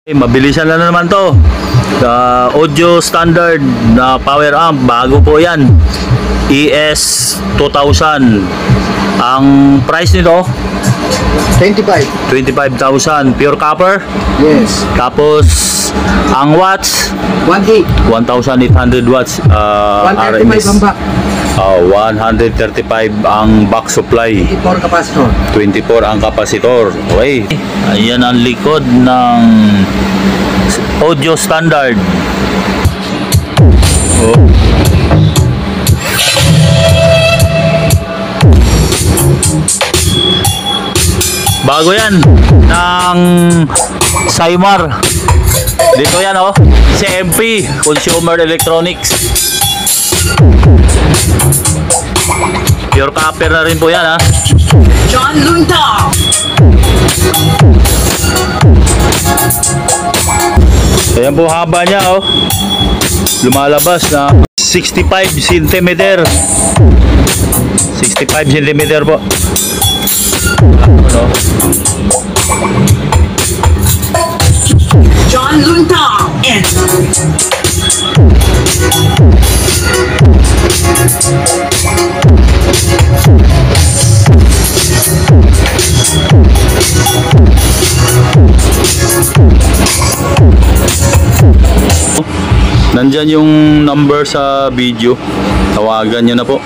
Mabilisan na naman to. Audio standard na power amp, bago po yan, ES 2000. Ang price nito 25,000 pure copper. Yes. Tapos ang watts 1K. 1,800 watts. 135 ang back. 135 ang back supply. 24 capacitor. 24 ang kapasitor. Okay. Ayan ang likod ng audio standard. Oh. Bago yan ng Saimar. Dito yan oh, CMP, Consumer Electronics. Pure copper na rin po yan ha. John Lunta. Ayan po haba niya oh. Lumalabas na 65 cm. 65 cm po. Ano? John Lunta. And nandyan yung number sa video. Tawagan nyo na po.